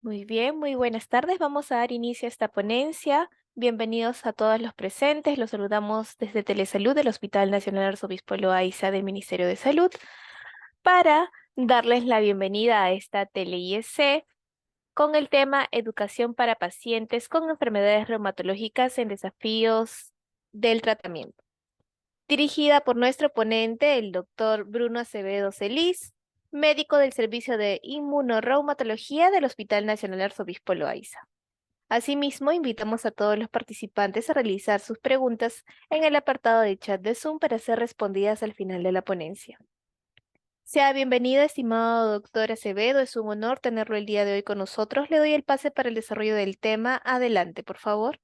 Muy bien, muy buenas tardes. Vamos a dar inicio a esta ponencia. Bienvenidos a todos los presentes. Los saludamos desde Telesalud del Hospital Nacional Arzobispo Loaiza del Ministerio de Salud para darles la bienvenida a esta tele-IEC con el tema Educación para pacientes con enfermedades reumatológicas en desafíos del tratamiento, dirigida por nuestro ponente, el doctor Bruno Acevedo Celis, médico del Servicio de Inmunorreumatología del Hospital Nacional Arzobispo Loaiza. Asimismo, invitamos a todos los participantes a realizar sus preguntas en el apartado de chat de Zoom para ser respondidas al final de la ponencia. Sea bienvenido, estimado doctor Acevedo. Es un honor tenerlo el día de hoy con nosotros. Le doy el pase para el desarrollo del tema. Adelante, por favor.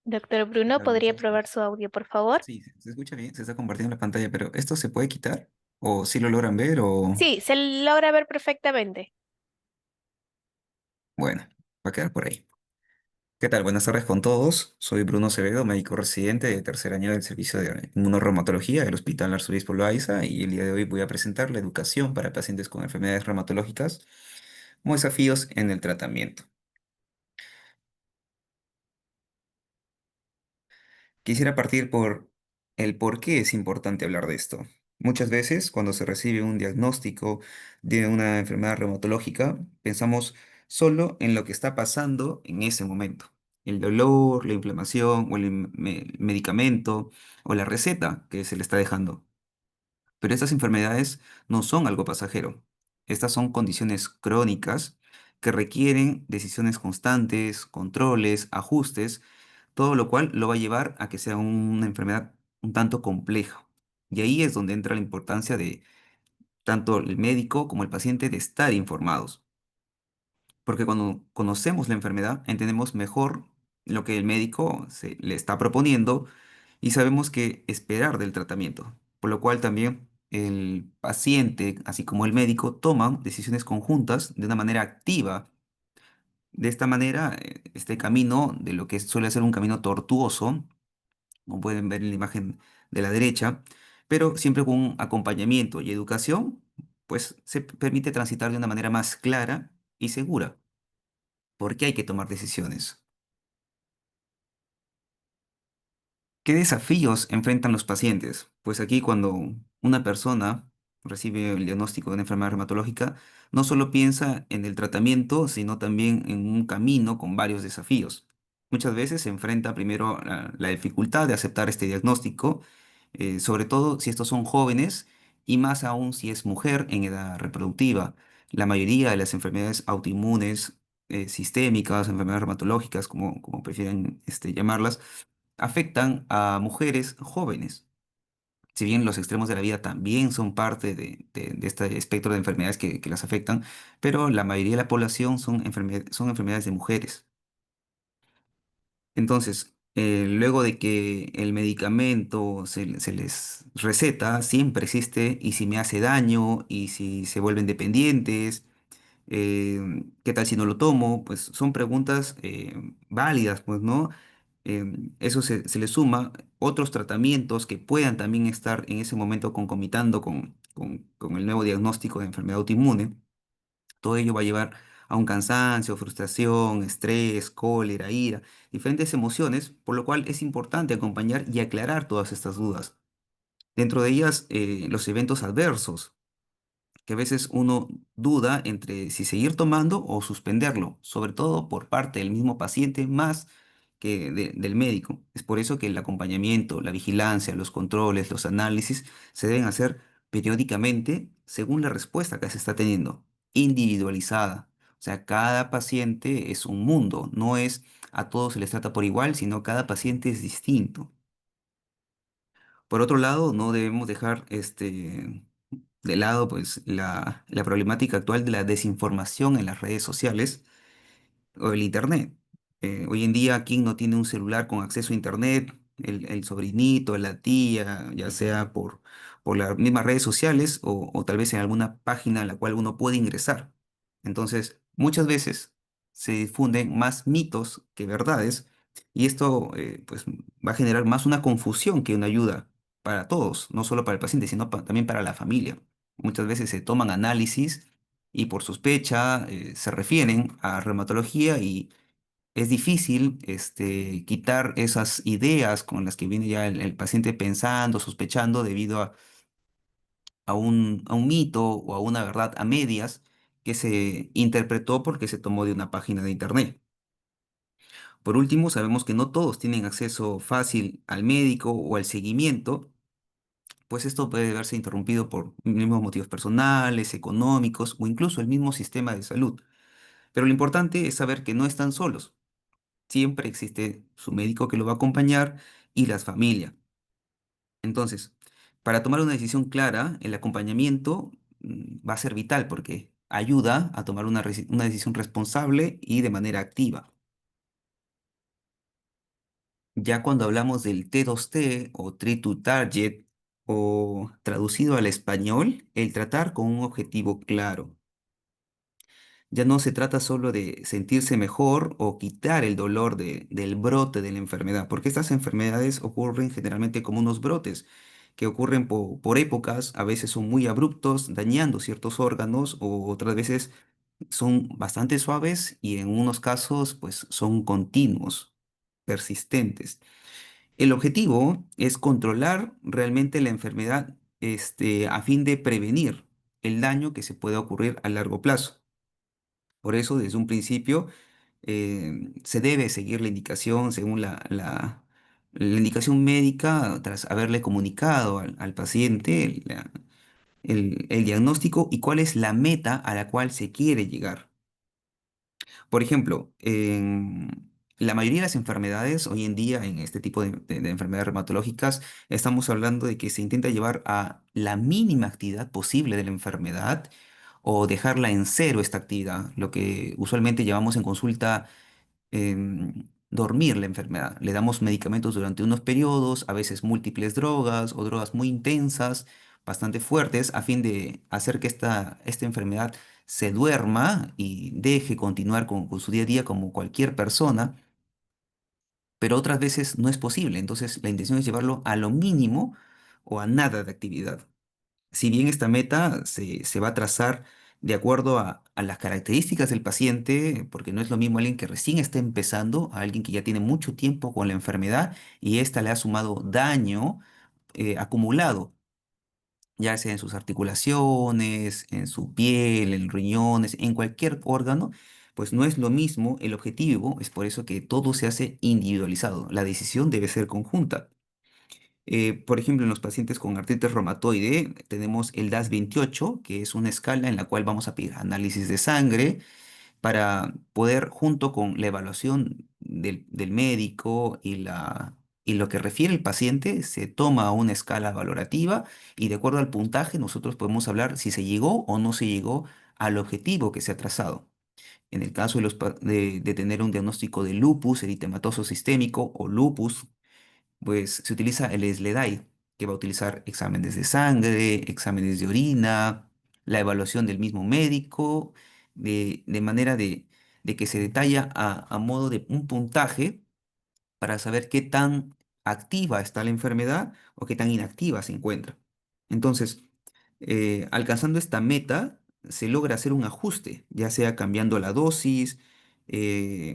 Doctor ¿Qué Bruno, tal? Buenas ¿podría tardes. probar su audio, por favor? Sí, se escucha bien, se está compartiendo la pantalla, pero ¿esto se puede quitar? ¿O si lo logran ver? O Sí, se logra ver perfectamente. bueno, va a quedar por ahí. ¿Qué tal? Buenas tardes con todos. Soy Bruno Acevedo, médico residente de tercer año del Servicio de Inmunorreumatología del Hospital Arzobispo Loaiza, y el día de hoy voy a presentar la educación para pacientes con enfermedades reumatológicas como desafíos en el tratamiento. Quisiera partir por el por qué es importante hablar de esto. Muchas veces, cuando se recibe un diagnóstico de una enfermedad reumatológica, pensamos solo en lo que está pasando en ese momento. El dolor, la inflamación o el medicamento o la receta que se le está dejando. Pero estas enfermedades no son algo pasajero. Estas son condiciones crónicas que requieren decisiones constantes, controles, ajustes, todo lo cual lo va a llevar a que sea una enfermedad un tanto compleja. Y ahí es donde entra la importancia de tanto el médico como el paciente de estar informados. Porque cuando conocemos la enfermedad, entendemos mejor lo que el médico le está proponiendo y sabemos qué esperar del tratamiento. Por lo cual también el paciente, así como el médico, toman decisiones conjuntas de una manera activa. De esta manera, este camino, de lo que suele ser un camino tortuoso, como pueden ver en la imagen de la derecha, pero siempre con un acompañamiento y educación, pues se permite transitar de una manera más clara y segura. ¿Por qué hay que tomar decisiones? ¿Qué desafíos enfrentan los pacientes? Pues aquí cuando una persona recibe el diagnóstico de una enfermedad reumatológica, no solo piensa en el tratamiento, sino también en un camino con varios desafíos. Muchas veces se enfrenta primero a la dificultad de aceptar este diagnóstico, sobre todo si estos son jóvenes y más aún si es mujer en edad reproductiva. La mayoría de las enfermedades autoinmunes, sistémicas, enfermedades reumatológicas, como prefieren llamarlas, afectan a mujeres jóvenes. Si bien los extremos de la vida también son parte de este espectro de enfermedades que las afectan, pero la mayoría de la población son enfermedades de mujeres. Entonces, luego de que el medicamento se les receta, siempre existe, y si me hace daño, y si se vuelven dependientes, ¿qué tal si no lo tomo? Pues son preguntas válidas, pues, ¿no? Eso se le suma otros tratamientos que puedan también estar en ese momento concomitando con el nuevo diagnóstico de enfermedad autoinmune. Todo ello va a llevar a un cansancio, frustración, estrés, cólera, ira, diferentes emociones, por lo cual es importante acompañar y aclarar todas estas dudas. Dentro de ellas, los eventos adversos, que a veces uno duda entre si seguir tomando o suspenderlo, sobre todo por parte del mismo paciente más que del médico. Es por eso que el acompañamiento, la vigilancia, los controles, los análisis se deben hacer periódicamente según la respuesta que se está teniendo, individualizada. O sea, cada paciente es un mundo, no es a todos se les trata por igual, sino cada paciente es distinto. Por otro lado, no debemos dejar de lado pues la problemática actual de la desinformación en las redes sociales o el Internet. Hoy en día, ¿quién no tiene un celular con acceso a Internet? El sobrinito, la tía, ya sea por las mismas redes sociales o tal vez en alguna página a la cual uno puede ingresar. Entonces, muchas veces se difunden más mitos que verdades y esto pues va a generar más una confusión que una ayuda para todos, no solo para el paciente, sino también para la familia. Muchas veces se toman análisis y por sospecha se refieren a reumatología y es difícil quitar esas ideas con las que viene ya el paciente pensando, sospechando debido a un mito o a una verdad a medias que se interpretó porque se tomó de una página de internet. Por último, sabemos que no todos tienen acceso fácil al médico o al seguimiento, pues esto puede verse interrumpido por mismos motivos personales, económicos o incluso el mismo sistema de salud. Pero lo importante es saber que no están solos. Siempre existe su médico que lo va a acompañar y las familias. Entonces, para tomar una decisión clara, el acompañamiento va a ser vital porque ayuda a tomar una decisión responsable y de manera activa. Ya cuando hablamos del T2T o Treat to Target o traducido al español, el tratar con un objetivo claro. Ya no se trata solo de sentirse mejor o quitar el dolor del brote de la enfermedad, porque estas enfermedades ocurren generalmente como unos brotes que ocurren por épocas, a veces son muy abruptos, dañando ciertos órganos, o otras veces son bastante suaves y en unos casos pues son continuos, persistentes. El objetivo es controlar realmente la enfermedad, a fin de prevenir el daño que se pueda ocurrir a largo plazo. Por eso, desde un principio, se debe seguir la indicación según la indicación médica tras haberle comunicado al paciente el diagnóstico y cuál es la meta a la cual se quiere llegar. Por ejemplo, en la mayoría de las enfermedades hoy en día, en este tipo de enfermedades reumatológicas, estamos hablando de que se intenta llevar a la mínima actividad posible de la enfermedad o dejarla en cero esta actividad, lo que usualmente llamamos en consulta dormir la enfermedad. Le damos medicamentos durante unos periodos, a veces múltiples drogas o drogas muy intensas, bastante fuertes, a fin de hacer que esta enfermedad se duerma y deje continuar con su día a día como cualquier persona, pero otras veces no es posible. Entonces, la intención es llevarlo a lo mínimo o a nada de actividad. Si bien esta meta se va a trazar de acuerdo a las características del paciente, porque no es lo mismo alguien que recién está empezando a alguien que ya tiene mucho tiempo con la enfermedad y ésta le ha sumado daño acumulado, ya sea en sus articulaciones, en su piel, en riñones, en cualquier órgano, pues no es lo mismo el objetivo, es por eso que todo se hace individualizado. La decisión debe ser conjunta. Por ejemplo, en los pacientes con artritis reumatoide tenemos el DAS-28, que es una escala en la cual vamos a pedir análisis de sangre para poder, junto con la evaluación del médico y lo que refiere el paciente, se toma una escala valorativa y de acuerdo al puntaje nosotros podemos hablar si se llegó o no se llegó al objetivo que se ha trazado. En el caso de tener un diagnóstico de lupus eritematoso sistémico o lupus, pues se utiliza el SLEDAI, que va a utilizar exámenes de sangre, exámenes de orina, la evaluación del mismo médico, de manera de que se detalla a modo de un puntaje para saber qué tan activa está la enfermedad o qué tan inactiva se encuentra. Entonces, alcanzando esta meta, se logra hacer un ajuste, ya sea cambiando la dosis,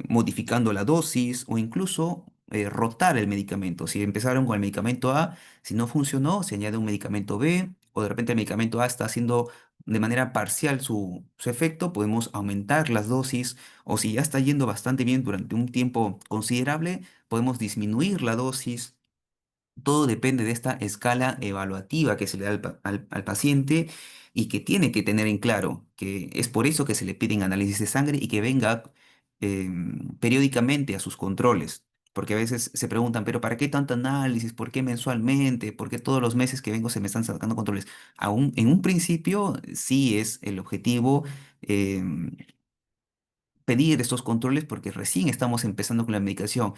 modificando la dosis o incluso rotar el medicamento. Si empezaron con el medicamento A, si no funcionó, se añade un medicamento B o de repente el medicamento A está haciendo de manera parcial su efecto, podemos aumentar las dosis o si ya está yendo bastante bien durante un tiempo considerable, podemos disminuir la dosis. Todo depende de esta escala evaluativa que se le da al paciente y que tiene que tener en claro que es por eso que se le piden análisis de sangre y que venga periódicamente a sus controles, porque a veces se preguntan, pero ¿para qué tanto análisis? ¿Por qué mensualmente? ¿Por qué todos los meses que vengo se me están sacando controles? Aún en un principio sí es el objetivo em, pedir estos controles porque recién estamos empezando con la medicación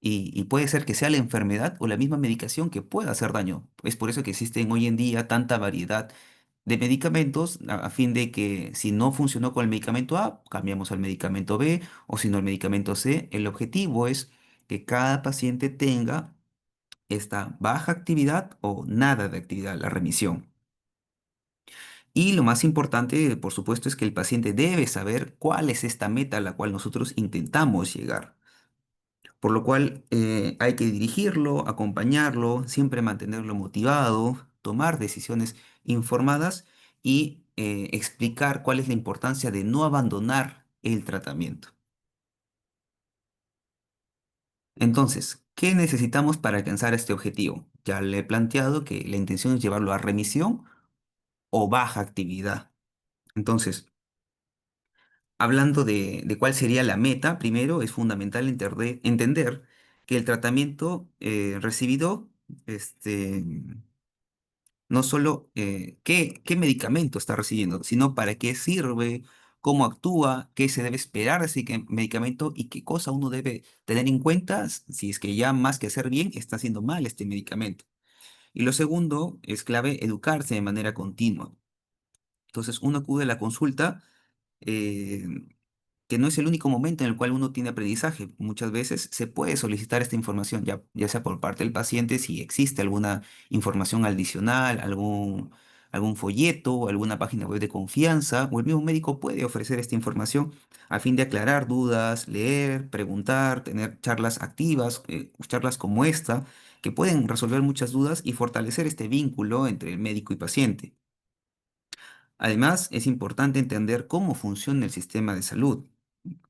y puede ser que sea la enfermedad o la misma medicación que pueda hacer daño. Es por eso que existen hoy en día tanta variedad de medicamentos a fin de que si no funcionó con el medicamento A, cambiamos al medicamento B o si no al medicamento C. El objetivo es que cada paciente tenga esta baja actividad o nada de actividad, la remisión. Y lo más importante, por supuesto, es que el paciente debe saber cuál es esta meta a la cual nosotros intentamos llegar. Por lo cual hay que dirigirlo, acompañarlo, siempre mantenerlo motivado, tomar decisiones informadas y explicar cuál es la importancia de no abandonar el tratamiento. Entonces, ¿qué necesitamos para alcanzar este objetivo? Ya le he planteado que la intención es llevarlo a remisión o baja actividad. Entonces, hablando de cuál sería la meta, primero es fundamental entender que el tratamiento recibido, este, no solo qué medicamento está recibiendo, sino para qué sirve, cómo actúa, qué se debe esperar de ese medicamento y qué cosa uno debe tener en cuenta si es que ya más que hacer bien, está haciendo mal este medicamento. Y lo segundo, es clave educarse de manera continua. Entonces, uno acude a la consulta. eh, que no es el único momento en el cual uno tiene aprendizaje. Muchas veces se puede solicitar esta información, ya sea por parte del paciente, si existe alguna información adicional, algún folleto, alguna página web de confianza, o el mismo médico puede ofrecer esta información a fin de aclarar dudas, leer, preguntar, tener charlas activas, charlas como esta, que pueden resolver muchas dudas y fortalecer este vínculo entre el médico y paciente. Además, es importante entender cómo funciona el sistema de salud,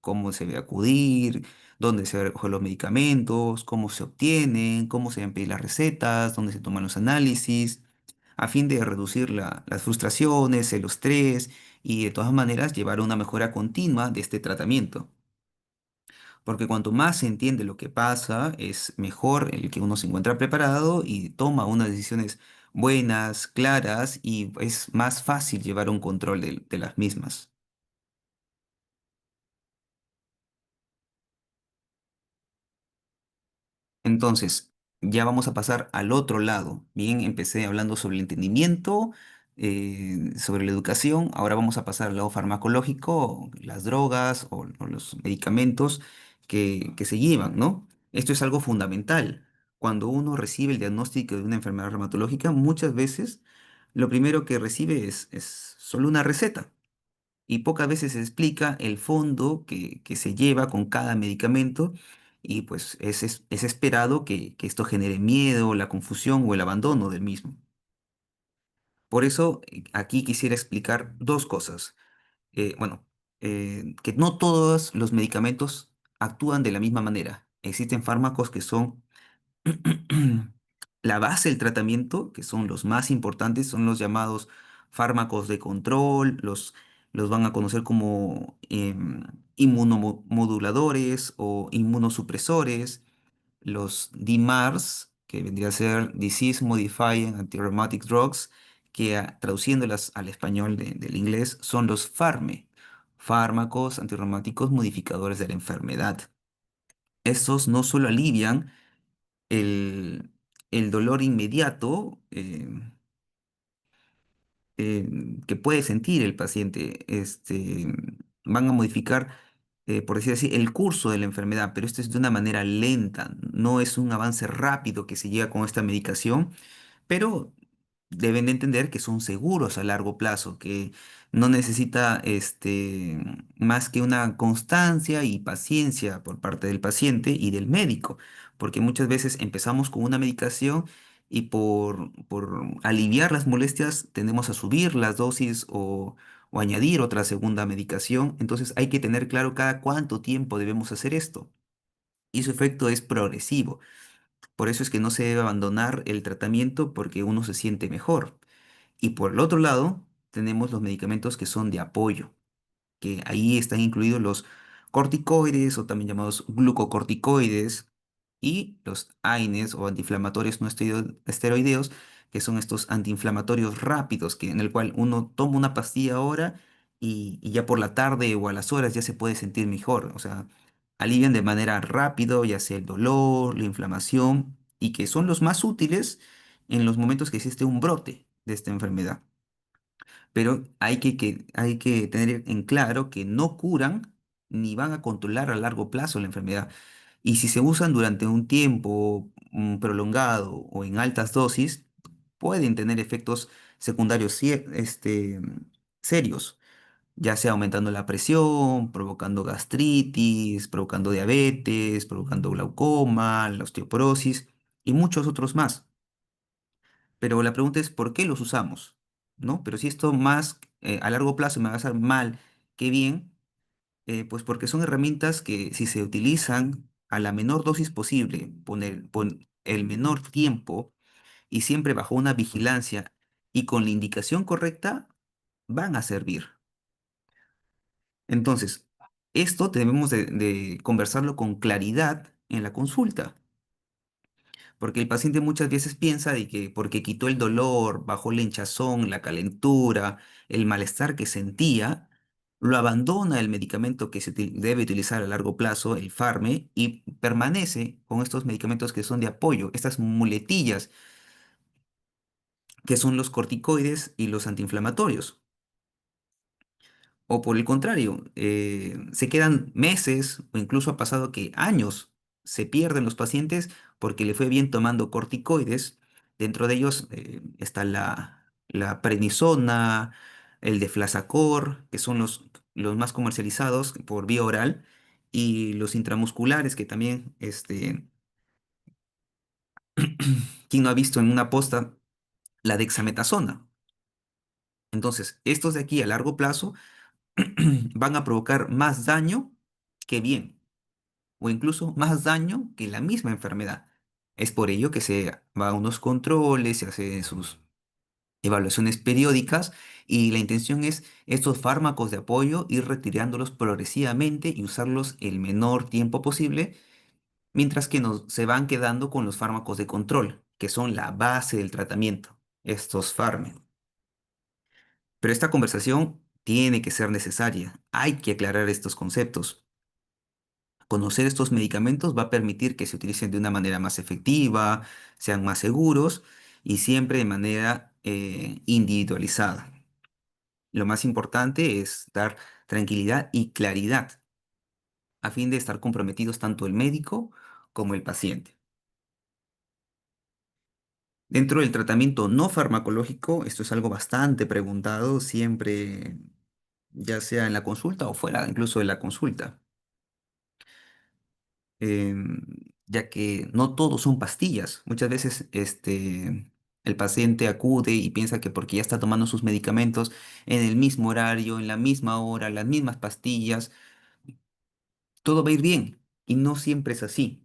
cómo se debe acudir, dónde se recogen los medicamentos, cómo se obtienen, cómo se deben pedir las recetas, dónde se toman los análisis, a fin de reducir las frustraciones, el estrés y de todas maneras llevar a una mejora continua de este tratamiento. Porque cuanto más se entiende lo que pasa, es mejor el que uno se encuentra preparado y toma unas decisiones buenas, claras y es más fácil llevar un control de las mismas. Entonces, ya vamos a pasar al otro lado. Bien, empecé hablando sobre el entendimiento, sobre la educación. Ahora vamos a pasar al lado farmacológico, las drogas o los medicamentos que se llevan, ¿no? Esto es algo fundamental. Cuando uno recibe el diagnóstico de una enfermedad reumatológica, muchas veces lo primero que recibe es solo una receta y pocas veces se explica el fondo que se lleva con cada medicamento y pues es esperado que esto genere miedo, la confusión o el abandono del mismo. Por eso aquí quisiera explicar dos cosas. Bueno, que no todos los medicamentos actúan de la misma manera. Existen fármacos que son la base del tratamiento, que son los más importantes, son los llamados fármacos de control, los van a conocer como inmunomoduladores o inmunosupresores, los DMARDs, que vendría a ser Disease Modifying Antirheumatic Drugs, que traduciéndolas al español del inglés son los FARME, fármacos antirreumáticos modificadores de la enfermedad. Estos no solo alivian el, el dolor inmediato que puede sentir el paciente. Van a modificar, por decir así, el curso de la enfermedad, pero esto es de una manera lenta, no es un avance rápido que se llega con esta medicación, pero deben de entender que son seguros a largo plazo, que no necesita más que una constancia y paciencia por parte del paciente y del médico, porque muchas veces empezamos con una medicación y por aliviar las molestias tendemos a subir las dosis o añadir otra segunda medicación, entonces hay que tener claro cada cuánto tiempo debemos hacer esto. Y su efecto es progresivo. Por eso es que no se debe abandonar el tratamiento porque uno se siente mejor. Y por el otro lado, tenemos los medicamentos que son de apoyo, que ahí están incluidos los corticoides o también llamados glucocorticoides, y los AINES o antiinflamatorios no esteroideos, que son estos antiinflamatorios rápidos, en el cual uno toma una pastilla ahora y ya por la tarde o a las horas ya se puede sentir mejor. O sea, alivian de manera rápida, ya sea el dolor, la inflamación, y que son los más útiles en los momentos que existe un brote de esta enfermedad. Pero hay que tener en claro que no curan ni van a controlar a largo plazo la enfermedad. Y si se usan durante un tiempo prolongado o en altas dosis, pueden tener efectos secundarios serios, ya sea aumentando la presión, provocando gastritis, provocando diabetes, provocando glaucoma, la osteoporosis y muchos otros más. Pero la pregunta es, ¿por qué los usamos? ¿No? Pero si esto más a largo plazo me va a hacer mal que bien, pues porque son herramientas que si se utilizan a la menor dosis posible, por el menor tiempo y siempre bajo una vigilancia y con la indicación correcta, van a servir. Entonces, esto debemos de conversarlo con claridad en la consulta. Porque el paciente muchas veces piensa de que porque quitó el dolor, bajó la hinchazón, la calentura, el malestar que sentía, lo abandona el medicamento que debe utilizar a largo plazo, el Farme, y permanece con estos medicamentos que son de apoyo, estas muletillas, que son los corticoides y los antiinflamatorios. O por el contrario, se quedan meses o incluso ha pasado que años se pierden los pacientes porque le fue bien tomando corticoides. Dentro de ellos está la prednisona, el deflasacor, que son los más comercializados por vía oral, y los intramusculares, que también, ¿quién no ha visto en una posta la dexametasona? Entonces, estos de aquí a largo plazo van a provocar más daño que bien, o incluso más daño que la misma enfermedad. Es por ello que se va a unos controles, se hacen sus evaluaciones periódicas y la intención es estos fármacos de apoyo ir retirándolos progresivamente y usarlos el menor tiempo posible, mientras que se van quedando con los fármacos de control, que son la base del tratamiento, estos fármacos. Pero esta conversación tiene que ser necesaria, hay que aclarar estos conceptos. Conocer estos medicamentos va a permitir que se utilicen de una manera más efectiva, sean más seguros y siempre de manera individualizada. Lo más importante es dar tranquilidad y claridad a fin de estar comprometidos tanto el médico como el paciente. Dentro del tratamiento no farmacológico, esto es algo bastante preguntado siempre, ya sea en la consulta o fuera incluso de la consulta. em, ya que no todos son pastillas. Muchas veces el paciente acude y piensa que porque ya está tomando sus medicamentos en el mismo horario, en la misma hora, las mismas pastillas, todo va a ir bien. Y no siempre es así.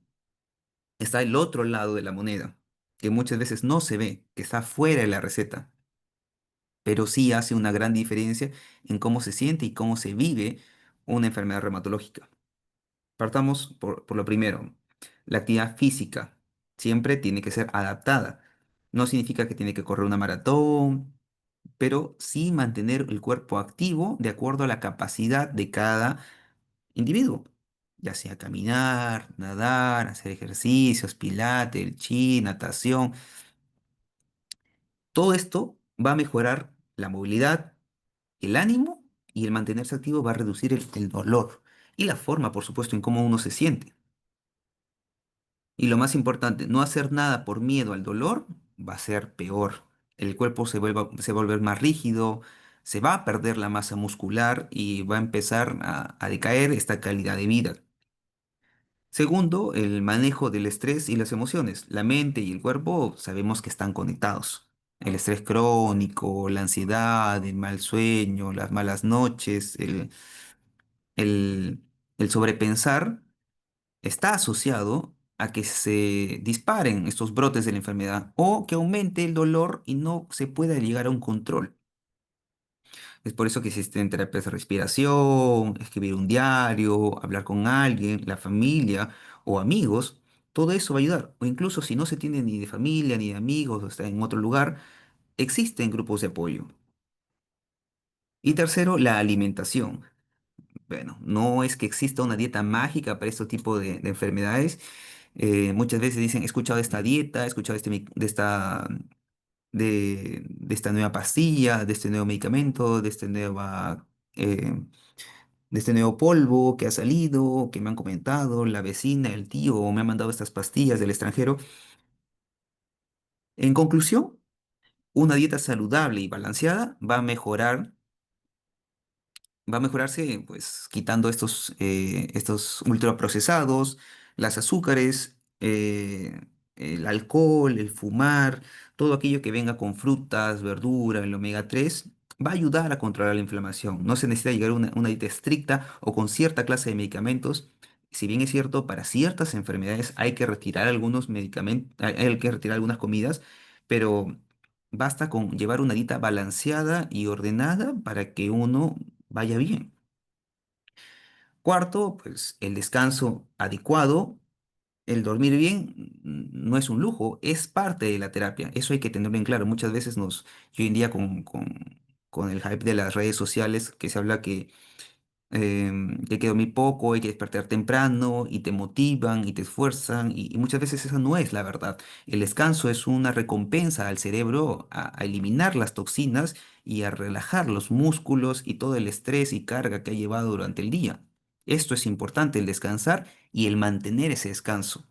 Está el otro lado de la moneda, que muchas veces no se ve, que está fuera de la receta, pero sí hace una gran diferencia en cómo se siente y cómo se vive una enfermedad reumatológica. Partamos por lo primero. La actividad física siempre tiene que ser adaptada. No significa que tiene que correr una maratón, pero sí mantener el cuerpo activo de acuerdo a la capacidad de cada individuo. Ya sea caminar, nadar, hacer ejercicios, pilates, el chi, natación. Todo esto va a mejorar la movilidad, el ánimo y el mantenerse activo va a reducir el dolor y la forma, por supuesto, en cómo uno se siente. Y lo más importante, no hacer nada por miedo al dolor va a ser peor. El cuerpo se va a volver más rígido, se va a perder la masa muscular y va a empezar a decaer esta calidad de vida. Segundo, el manejo del estrés y las emociones. La mente y el cuerpo sabemos que están conectados. El estrés crónico, la ansiedad, el mal sueño, las malas noches, el, el sobrepensar está asociado a que se disparen estos brotes de la enfermedad o que aumente el dolor y no se pueda llegar a un control. Es por eso que existen terapias de respiración, escribir un diario, hablar con alguien, la familia o amigos todo eso va a ayudar. O incluso si no se tiene ni de familia, ni de amigos, o está en otro lugar, existen grupos de apoyo. Y tercero, la alimentación. Bueno, no es que exista una dieta mágica para este tipo de enfermedades. Muchas veces dicen, he escuchado esta dieta, he escuchado de esta nueva pastilla, de este nuevo medicamento, eh, de este nuevo polvo que ha salido, que me han comentado, la vecina, el tío, o me han mandado estas pastillas del extranjero. En conclusión, una dieta saludable y balanceada va a mejorarse pues quitando estos ultraprocesados, las azúcares, el alcohol, el fumar, todo aquello que venga con frutas, verdura, el omega 3 va a ayudar a controlar la inflamación. No se necesita llegar a una dieta estricta o con cierta clase de medicamentos. Si bien es cierto, para ciertas enfermedades hay que retirar algunos medicamentos, hay que retirar algunas comidas, pero basta con llevar una dieta balanceada y ordenada para que uno vaya bien. Cuarto, pues el descanso adecuado, el dormir bien no es un lujo, es parte de la terapia. Eso hay que tenerlo en claro. Muchas veces yo hoy en día con el hype de las redes sociales, que se habla que hay que dormir poco, hay que despertar temprano y te motivan y te esfuerzan y muchas veces esa no es la verdad. El descanso es una recompensa al cerebro a eliminar las toxinas y a relajar los músculos y todo el estrés y carga que ha llevado durante el día. Esto es importante, el descansar y el mantener ese descanso.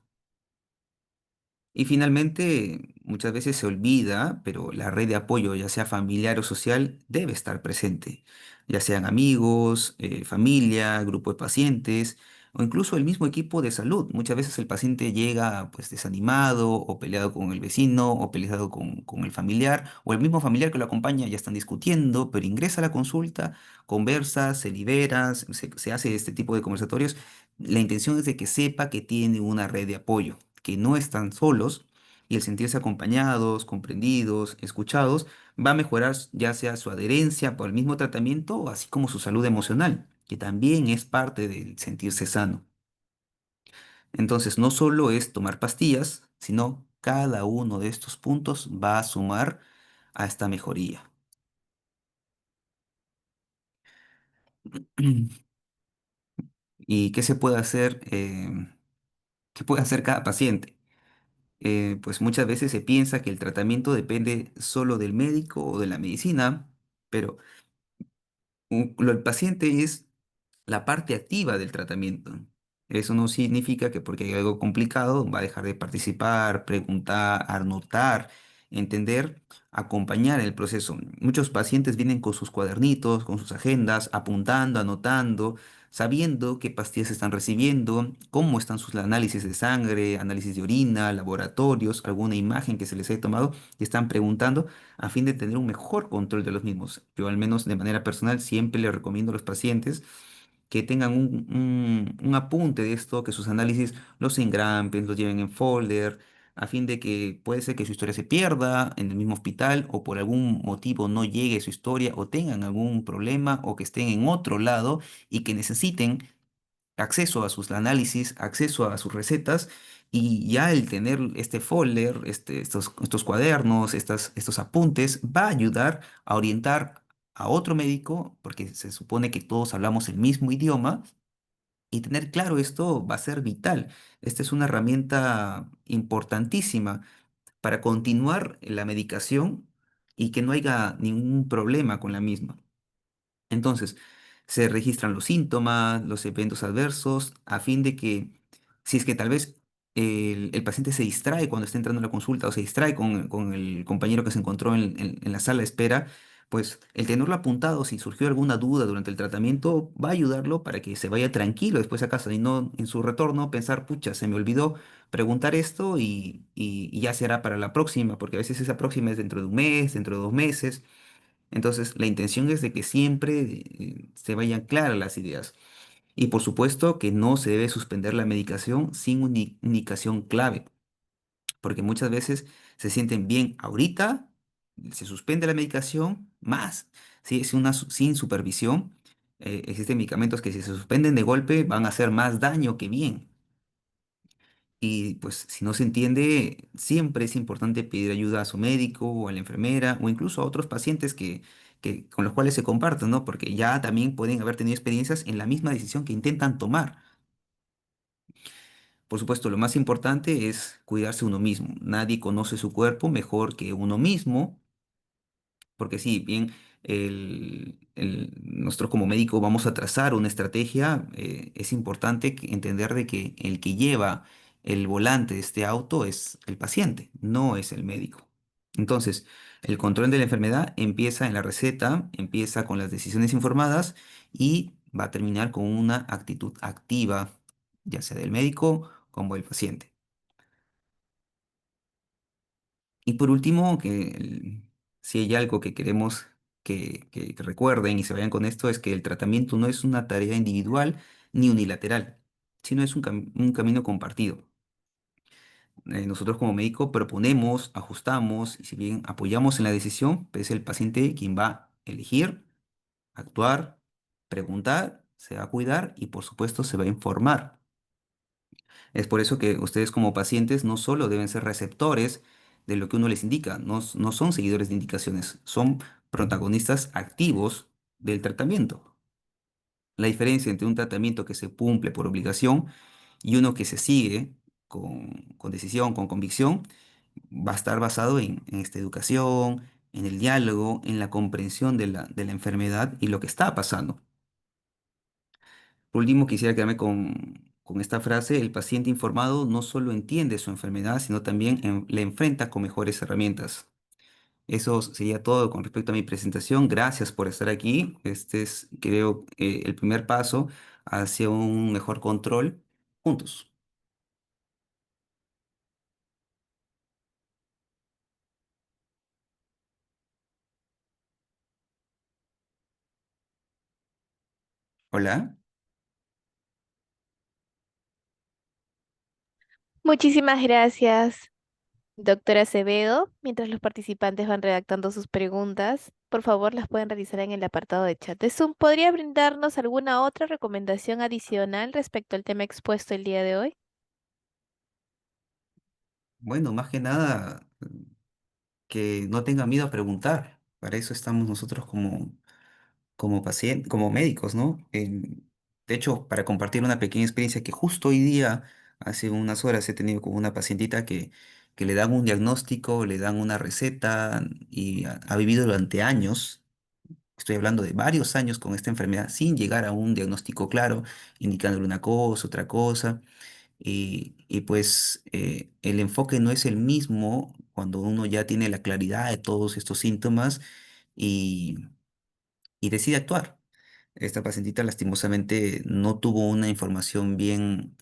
Y finalmente, muchas veces se olvida, pero la red de apoyo, ya sea familiar o social, debe estar presente, ya sean amigos, familia, grupo de pacientes o incluso el mismo equipo de salud. Muchas veces el paciente llega pues desanimado o peleado con el vecino o peleado con el familiar o el mismo familiar que lo acompaña ya están discutiendo, pero ingresa a la consulta, conversa, se libera, se hace este tipo de conversatorios. La intención es de que sepa que tiene una red de apoyo, que no están solos y el sentirse acompañados, comprendidos, escuchados, va a mejorar ya sea su adherencia por el mismo tratamiento, así como su salud emocional, que también es parte del sentirse sano. Entonces, no solo es tomar pastillas, sino cada uno de estos puntos va a sumar a esta mejoría. ¿Y qué se puede hacer? ¿Qué puede hacer cada paciente? Pues muchas veces se piensa que el tratamiento depende solo del médico o de la medicina, pero el paciente es la parte activa del tratamiento. Eso no significa que porque hay algo complicado va a dejar de participar, preguntar, anotar, entender, acompañar el proceso. Muchos pacientes vienen con sus cuadernitos, con sus agendas, apuntando, anotando, sabiendo qué pastillas están recibiendo, cómo están sus análisis de sangre, análisis de orina, laboratorios, alguna imagen que se les haya tomado y están preguntando a fin de tener un mejor control de los mismos. Yo al menos de manera personal siempre le recomiendo a los pacientes que tengan un apunte de esto, que sus análisis los engrampen, los lleven en folder, a fin de que puede ser que su historia se pierda en el mismo hospital o por algún motivo no llegue su historia o tengan algún problema o que estén en otro lado y que necesiten acceso a sus análisis, acceso a sus recetas y ya el tener este folder, estos cuadernos, estos apuntes, va a ayudar a orientar a otro médico, porque se supone que todos hablamos el mismo idioma, y tener claro esto va a ser vital. Esta es una herramienta importantísima para continuar la medicación y que no haya ningún problema con la misma. Entonces, se registran los síntomas, los eventos adversos, a fin de que, si es que tal vez el paciente se distrae cuando está entrando a la consulta o se distrae con el compañero que se encontró en la sala de espera, pues el tenerlo apuntado, si surgió alguna duda durante el tratamiento, va a ayudarlo para que se vaya tranquilo después a casa y no en su retorno pensar, pucha, se me olvidó preguntar esto y ya será para la próxima, porque a veces esa próxima es dentro de un mes, dentro de 2 meses. Entonces, la intención es de que siempre se vayan claras las ideas. Y por supuesto que no se debe suspender la medicación sin una indicación clave, porque muchas veces se sienten bien ahorita, se suspende la medicación, más si es sin supervisión. Existen medicamentos que si se suspenden de golpe van a hacer más daño que bien. Y pues si no se entiende, siempre es importante pedir ayuda a su médico o a la enfermera o incluso a otros pacientes con los cuales se comparten, ¿no? Porque ya también pueden haber tenido experiencias en la misma decisión que intentan tomar. Por supuesto, lo más importante es cuidarse uno mismo. Nadie conoce su cuerpo mejor que uno mismo, porque sí, bien, nosotros como médico vamos a trazar una estrategia, es importante entender de que el que lleva el volante de este auto es el paciente, no es el médico. Entonces, el control de la enfermedad empieza en la receta, empieza con las decisiones informadas y va a terminar con una actitud activa, ya sea del médico como del paciente. Y por último, si hay algo que queremos que recuerden y se vayan con esto, es que el tratamiento no es una tarea individual ni unilateral, sino es un camino compartido. Nosotros como médico proponemos, ajustamos y si bien apoyamos en la decisión, pues es el paciente quien va a elegir, actuar, preguntar, se va a cuidar y por supuesto se va a informar. Es por eso que ustedes como pacientes no solo deben ser receptores de lo que uno les indica, no son seguidores de indicaciones, son protagonistas activos del tratamiento. La diferencia entre un tratamiento que se cumple por obligación y uno que se sigue con decisión, con convicción, va a estar basado en esta educación, en el diálogo, en la comprensión de la enfermedad y lo que está pasando. Por último, quisiera quedarme con esta frase: el paciente informado no solo entiende su enfermedad, sino también la enfrenta con mejores herramientas. Eso sería todo con respecto a mi presentación. Gracias por estar aquí. Este es, creo, el primer paso hacia un mejor control juntos. Hola. Muchísimas gracias, doctora Acevedo. Mientras los participantes van redactando sus preguntas, por favor las pueden realizar en el apartado de chat de Zoom. ¿Podría brindarnos alguna otra recomendación adicional respecto al tema expuesto el día de hoy? Bueno, más que nada, que no tenga miedo a preguntar. Para eso estamos nosotros como paciente, como médicos, ¿no? De hecho, para compartir una pequeña experiencia que justo hoy día, hace unas horas, he tenido con una pacientita que le dan un diagnóstico, le dan una receta y ha vivido durante años, estoy hablando de varios años con esta enfermedad, sin llegar a un diagnóstico claro, indicándole una cosa, otra cosa. Y pues el enfoque no es el mismo cuando uno ya tiene la claridad de todos estos síntomas y decide actuar. Esta pacientita lastimosamente no tuvo una información bien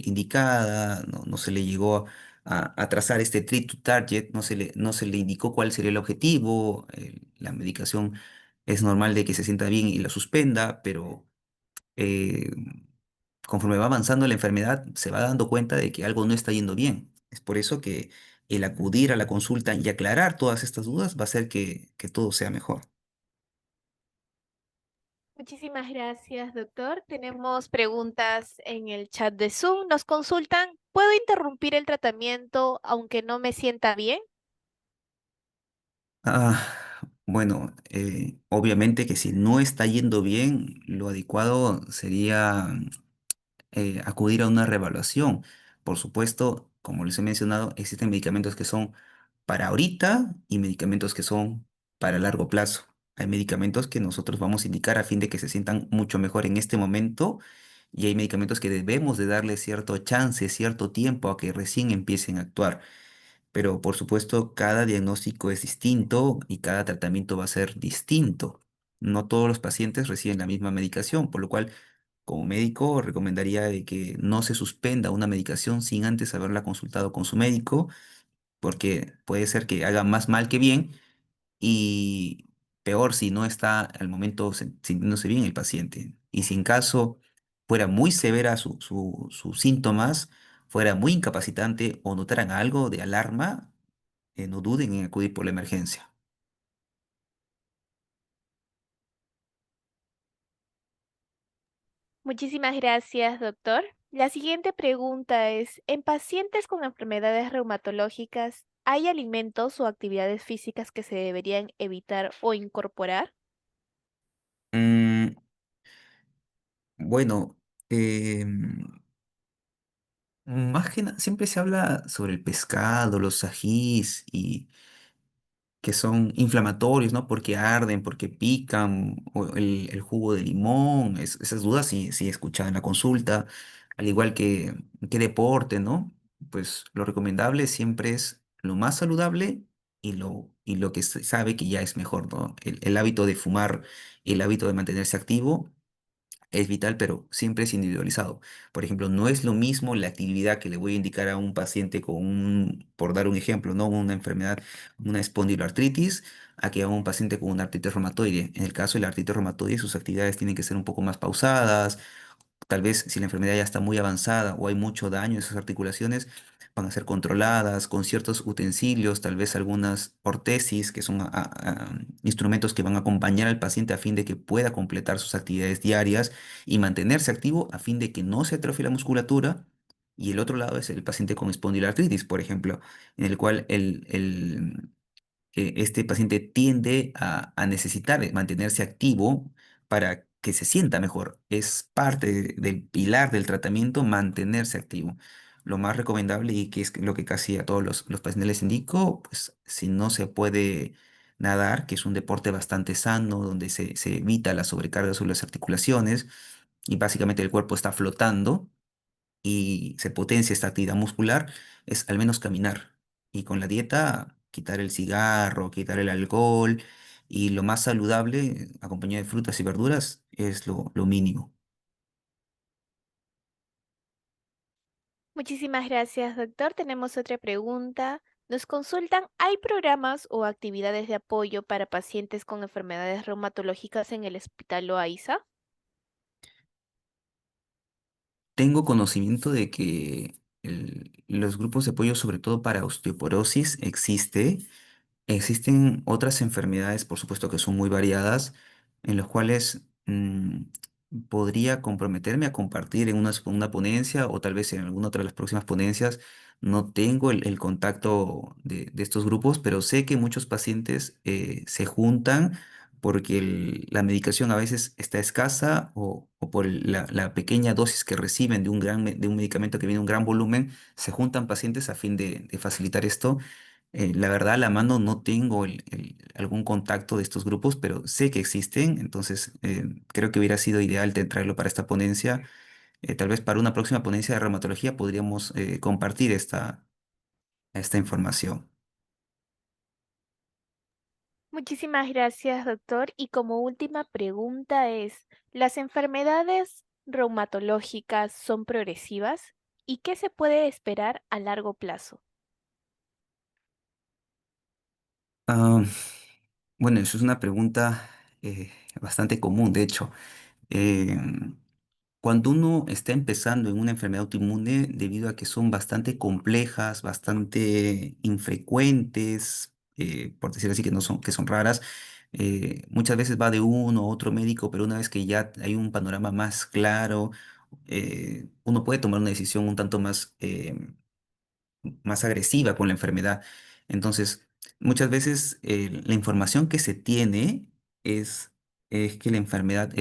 indicada, no se le llegó a trazar este treat to target, no se le indicó cuál sería el objetivo. La medicación es normal de que se sienta bien y la suspenda, pero eh, conforme va avanzando la enfermedad se va dando cuenta de que algo no está yendo bien. Es por eso que el acudir a la consulta y aclarar todas estas dudas va a hacer que todo sea mejor. Muchísimas gracias, doctor. Tenemos preguntas en el chat de Zoom. Nos consultan, ¿puedo interrumpir el tratamiento aunque no me sienta bien? Bueno, obviamente que si no está yendo bien, lo adecuado sería acudir a una revaluación. Por supuesto, como les he mencionado, existen medicamentos que son para ahorita y medicamentos que son para largo plazo. Hay medicamentos que nosotros vamos a indicar a fin de que se sientan mucho mejor en este momento y hay medicamentos que debemos de darle cierto chance, cierto tiempo a que recién empiecen a actuar. Pero por supuesto, cada diagnóstico es distinto y cada tratamiento va a ser distinto. No todos los pacientes reciben la misma medicación, por lo cual, como médico, recomendaría de que no se suspenda una medicación sin antes haberla consultado con su médico, porque puede ser que haga más mal que bien y peor si no está al momento sintiéndose bien el paciente. Y si en caso fuera muy severa sus síntomas, fuera muy incapacitante o notaran algo de alarma, no duden en acudir por la emergencia. Muchísimas gracias, doctor. La siguiente pregunta es, ¿en pacientes con enfermedades reumatológicas hay alimentos o actividades físicas que se deberían evitar o incorporar? Mm, bueno, em, más que nada, siempre se habla sobre el pescado, los ajís y que son inflamatorios, ¿no? Porque arden, porque pican, o el jugo de limón, esas dudas sí he escuchado en la consulta, al igual que qué deporte, ¿no? Pues lo recomendable siempre es lo más saludable y lo que se sabe que ya es mejor, ¿no? El hábito de fumar, el hábito de mantenerse activo es vital, pero siempre es individualizado. Por ejemplo, no es lo mismo la actividad que le voy a indicar a un paciente con por dar un ejemplo, ¿no? Una enfermedad, una espondiloartritis, a que a un paciente con una artritis reumatoide. En el caso de la artritis reumatoide, sus actividades tienen que ser un poco más pausadas. Tal vez si la enfermedad ya está muy avanzada o hay mucho daño en esas articulaciones, van a ser controladas con ciertos utensilios, tal vez algunas ortesis, que son instrumentos que van a acompañar al paciente a fin de que pueda completar sus actividades diarias y mantenerse activo a fin de que no se atrofie la musculatura. Y el otro lado es el paciente con espondiloartritis, por ejemplo, en el cual este paciente tiende a necesitar mantenerse activo para que se sienta mejor. Es parte del pilar del tratamiento mantenerse activo. Lo más recomendable y que es lo que casi a todos los pacientes les indico, pues si no se puede nadar, que es un deporte bastante sano, donde se evita la sobrecarga sobre las articulaciones y básicamente el cuerpo está flotando y se potencia esta actividad muscular, es al menos caminar. Y con la dieta, quitar el cigarro, quitar el alcohol y lo más saludable, acompañado de frutas y verduras, es lo mínimo. Muchísimas gracias, doctor. Tenemos otra pregunta. Nos consultan, ¿hay programas o actividades de apoyo para pacientes con enfermedades reumatológicas en el Hospital Loaiza? Tengo conocimiento de que los grupos de apoyo, sobre todo para osteoporosis, existe. Existen otras enfermedades, por supuesto que son muy variadas, en las cuales podría comprometerme a compartir en una ponencia o tal vez en alguna otra de las próximas ponencias. No tengo el contacto de estos grupos, pero sé que muchos pacientes se juntan porque la medicación a veces está escasa o por la pequeña dosis que reciben de de un medicamento que viene en un gran volumen, se juntan pacientes a fin de facilitar esto. La verdad, a la mano no tengo algún contacto de estos grupos, pero sé que existen, entonces creo que hubiera sido ideal traerlo para esta ponencia. Tal vez para una próxima ponencia de reumatología podríamos compartir esta información. Muchísimas gracias, doctor. Y como última pregunta es, ¿las enfermedades reumatológicas son progresivas? ¿Y qué se puede esperar a largo plazo? Ah, bueno, eso es una pregunta bastante común, de hecho. Eh, Cuando uno está empezando en una enfermedad autoinmune, debido a que son bastante complejas, bastante infrecuentes, por decir así que no son, que son raras, muchas veces va de uno a otro médico, pero una vez que ya hay un panorama más claro, uno puede tomar una decisión un tanto más agresiva con la enfermedad. Entonces, muchas veces la información que se tiene es que la enfermedad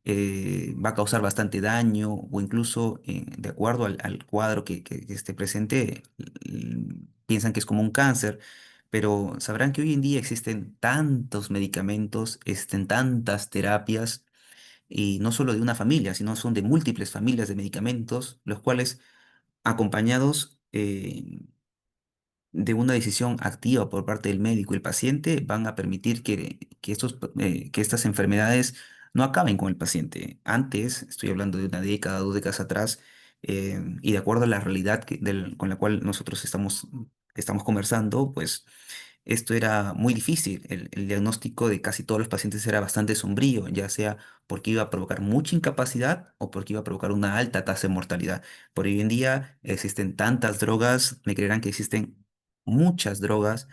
va a causar bastante daño o incluso de acuerdo al cuadro que esté presente, piensan que es como un cáncer. Pero sabrán que hoy en día existen tantos medicamentos, existen tantas terapias, y no solo de una familia, sino son de múltiples familias de medicamentos, los cuales acompañados de una decisión activa por parte del médico y el paciente van a permitir que estas enfermedades no acaben con el paciente. Antes, estoy hablando de una década, 2 décadas atrás, y de acuerdo a la realidad con la cual nosotros estamos conversando, pues esto era muy difícil. El diagnóstico de casi todos los pacientes era bastante sombrío, ya sea porque iba a provocar mucha incapacidad o porque iba a provocar una alta tasa de mortalidad. Por hoy en día existen tantas drogas, me creerán que existen muchas drogas.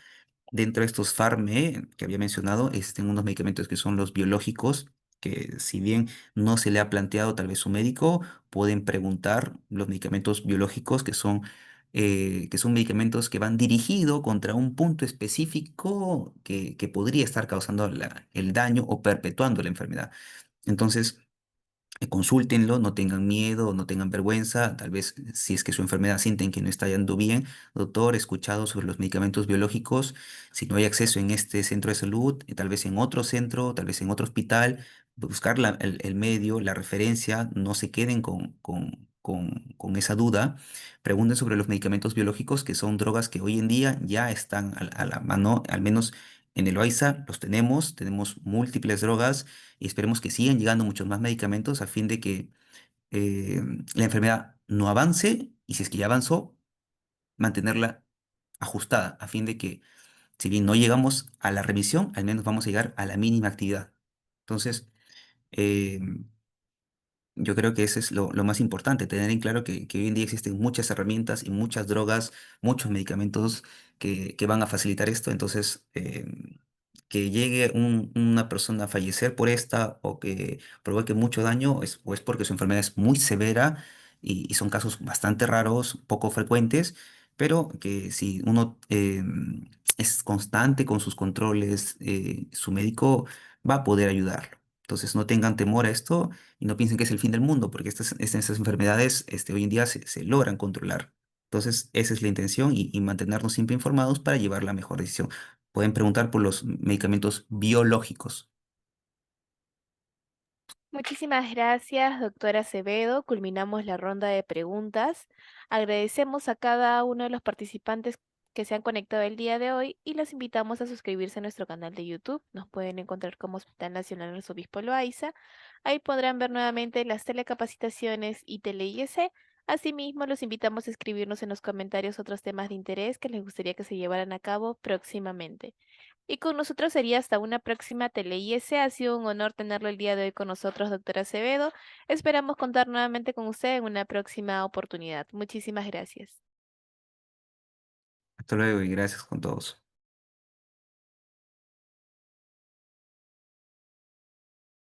Dentro de estos que había mencionado, existen unos medicamentos que son los biológicos, que si bien no se le ha planteado tal vez su médico, pueden preguntar los medicamentos biológicos que son medicamentos que van dirigidos contra un punto específico que podría estar causando el daño o perpetuando la enfermedad. Entonces, consúltenlo, no tengan miedo, no tengan vergüenza, tal vez si es que su enfermedad sienten que no está yendo bien, doctor, he escuchado sobre los medicamentos biológicos, si no hay acceso en este centro de salud, tal vez en otro centro, tal vez en otro hospital, buscar el medio, la referencia, no se queden con esa duda, pregunten sobre los medicamentos biológicos, que son drogas que hoy en día ya están a la mano, al menos en el OAISA los tenemos múltiples drogas y esperemos que sigan llegando muchos más medicamentos a fin de que eh, la enfermedad no avance y si es que ya avanzó, mantenerla ajustada a fin de que si bien no llegamos a la remisión, al menos vamos a llegar a la mínima actividad. Entonces, eh, yo creo que eso es lo más importante, tener en claro que hoy en día existen muchas herramientas y muchas drogas, muchos medicamentos que van a facilitar esto. Entonces, que llegue una persona a fallecer por esta o que provoque mucho daño o es porque su enfermedad es muy severa y son casos bastante raros, poco frecuentes, pero que si uno es constante con sus controles, su médico va a poder ayudarlo. Entonces, no tengan temor a esto y no piensen que es el fin del mundo, porque estas enfermedades hoy en día se logran controlar. Entonces, esa es la intención y mantenernos siempre informados para llevar la mejor decisión. Pueden preguntar por los medicamentos biológicos. Muchísimas gracias, doctora Acevedo. Culminamos la ronda de preguntas. Agradecemos a cada uno de los participantes que se han conectado el día de hoy y los invitamos a suscribirse a nuestro canal de YouTube. Nos pueden encontrar como Hospital Nacional Arzobispo Loaiza. Ahí podrán ver nuevamente las telecapacitaciones y tele-IS. Asimismo, los invitamos a escribirnos en los comentarios otros temas de interés que les gustaría que se llevaran a cabo próximamente. Y con nosotros sería hasta una próxima tele-IS. Ha sido un honor tenerlo el día de hoy con nosotros, doctora Acevedo. Esperamos contar nuevamente con usted en una próxima oportunidad. Muchísimas gracias. Hasta luego y gracias con todos.